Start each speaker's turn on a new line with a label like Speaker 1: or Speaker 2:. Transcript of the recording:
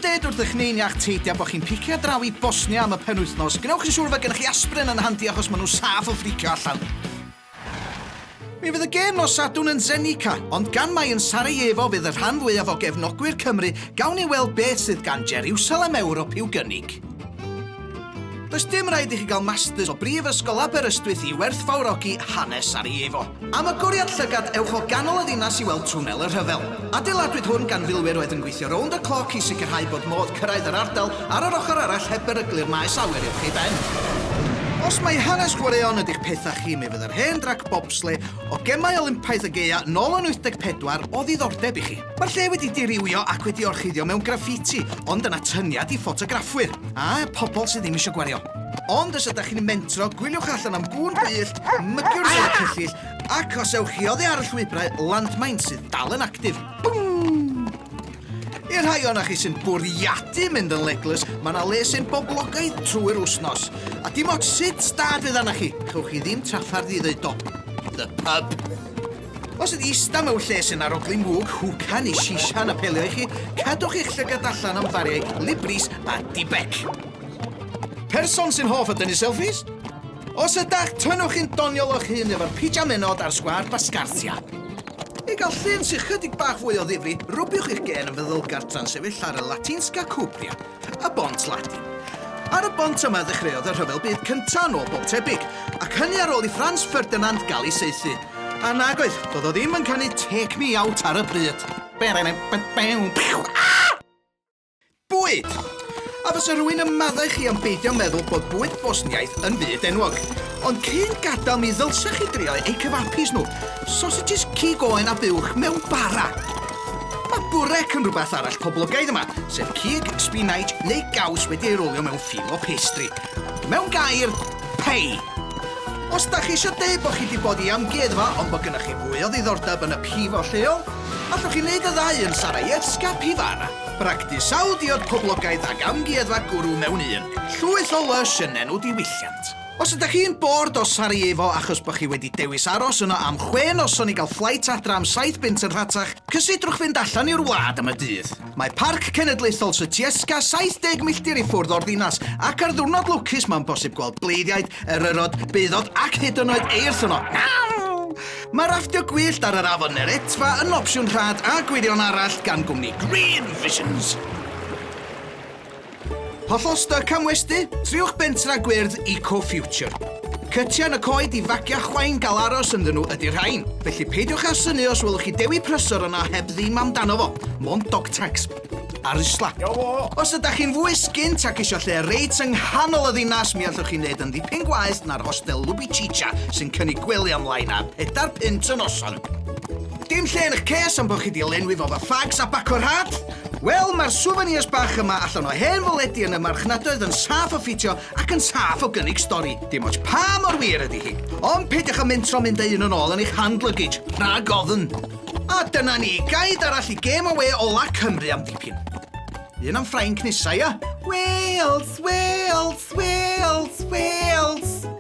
Speaker 1: dweud wrth eich neiniach teithio bod chi'n picio draw I Bosnia am y penwythnos, gnewch yn siŵr fe gennych chi aspirin yn handi achos maen nhw saff o ffricio allan. Mi fydd y gêm nos Sadwn yn Zenica, ond gan mai yn Sarajevo fydd y rhan fwyaf o gefnogwyr Cymru gawn I weld beth sydd gan Jerusalem Ewrop i'w gynnig. Does dim rhaid I chi gael masters o brifysgol Aberystwyth I werthfawrogi hanes Sarajevo. Am y gwriad llygad ewch o ganol y ddinas I weld twnnel y rhyfel. Adeiladwyd hwn gan filwyr oedd yn gweithio round y cloc I sicrhau bod modd cyrraedd yr ardal ar yr ochr arall heb beryglu'r maes awyr i'ch chi ben. Os mai hanes chwaraeon ydych pethau chi, mi fydd yr hen drac bobsle o gemau Olympaidd y Gaea nôl yn 84 o ddiddordeb I chi. Mae'r lle wedi dirywio ac wedi orchuddio mewn graffiti, ond yn atyniad I ffotograffwyr. A pobl sydd ddim eisiau gwario. Ond os ydych chi'n mentro, gwyliwch allan am gŵn gwyllt, mygiwr sy'n cyllill, ac os ewch chi oddi ar y llwybrau, landmine sydd dal yn actif. I'r rhai o'na chi sy'n bwriadu mynd yn leglus, mae yna le sy'n boblogaidd trwy'r wsnos. A dim ots sut stad fydd arna chi, chewch chi ddim traffardd I ddeud o. The pub. Os ydi ista mewn lle sy'n arogli mwg, hwcan I shisha na pelio I chi, cadwch eich llygad allan am fariau, libris a dibec. Person sy'n hoff o dynnu selfies? Os ydych, tynnwch chi'n doniol o'ch hun efo'r pijamenod ar sgwar basgarthia. I gael llun sy'n chydig bach fwy o ddifri, rwbiwch i'ch gen yn feddylgar tra'n sefyll ar y Latinska Cwpria, y bont Latin. Ar y bont yma ddechreuodd y rhyfel byd cyntaf nôl bob tebyg, ac hynny ar ôl I Franz Ferdinand gael I saethu. A nag oedd, doedd o ddim yn canu take me out ar y bryd. Bwyd! A fysa rhywun yn maddau chi am beidio meddwl bod bwyd Bosniaeth yn fyd enwog. Ond cyn gadael mi ddylsach chi drio eu cyfapis nhw, sausages cig oen a buwch mewn bara. Mae bwrec yn rhywbeth arall poblogaidd yma, sef cig, spinach neu gaws wedi ei rolio mewn ffil o pastry. Mewn gair, pei. Os da chi eisiau deud bod chi wedi bod I amgueddfa ond bod gennych chi fwy o ddiddordeb yn y pifo lleol, allwch chi wneud y ddau yn Sarajevska Pivara. Bragdisawd diod poblogaidd ag amgueddfa gwrw mewn un. Llwyth o lush yn enw diwylliant. Os ydych chi'n bored o Sarajevo achos bod chi wedi dewis aros yno am 6 noson I gael fflait adra am 7 bunt yn rhatach, cysidrwch fynd allan i'r wlad am y dydd. Mae Parc Cenedlaethol Sytieska 70 milltir I ffwrdd o'r ddinas, ac ar ddiwrnod lwcus mae'n bosib gweld bleiddiaid, eryrod, beddod ac hyd yn oed eirth yno. Mae rafftio gwyllt ar yr afon Neretva yn opsiwn rhad a gwirion arall gan gwmni Green Visions. Hollol styc am westy, triwch bentra gwyrdd Eco-Future. Cytia yn y coed I fagia chwain gael aros ynddyn nhw ydy'r rhain. Felly peidiwch â syni os welwch chi dewi prysor yna heb ddim amdano fo. Mond dog tags. Ar isla. Os ydych chi'n fwy sgint ac eisiau lle reit yng nghanol y ddinas, mi allwch chi'n neud yn ddipyn gwaith na'r hostel Lubicica sy'n cynnig gwely ymlaen a 4 punt y noson. Dim lle yn eich ces am bod chi di lenwi fo fy ffags a bacor had? Wel, mae'r souvenirs bach yma allan o hen foledi yn y marchnadoedd yn saff o ffitio ac yn saff o gynnig stori. Dim ots pa mor wir ydi hi. Ond peidiwch â mentro mynd ein yn ôl yn eich hand luggage, rhag ofn. A dyna ni, gaid arall I gêm o we ola Cymru am dipyn. Un am Ffrainc nesa, ia? Wales, Wales, Wales, Wales.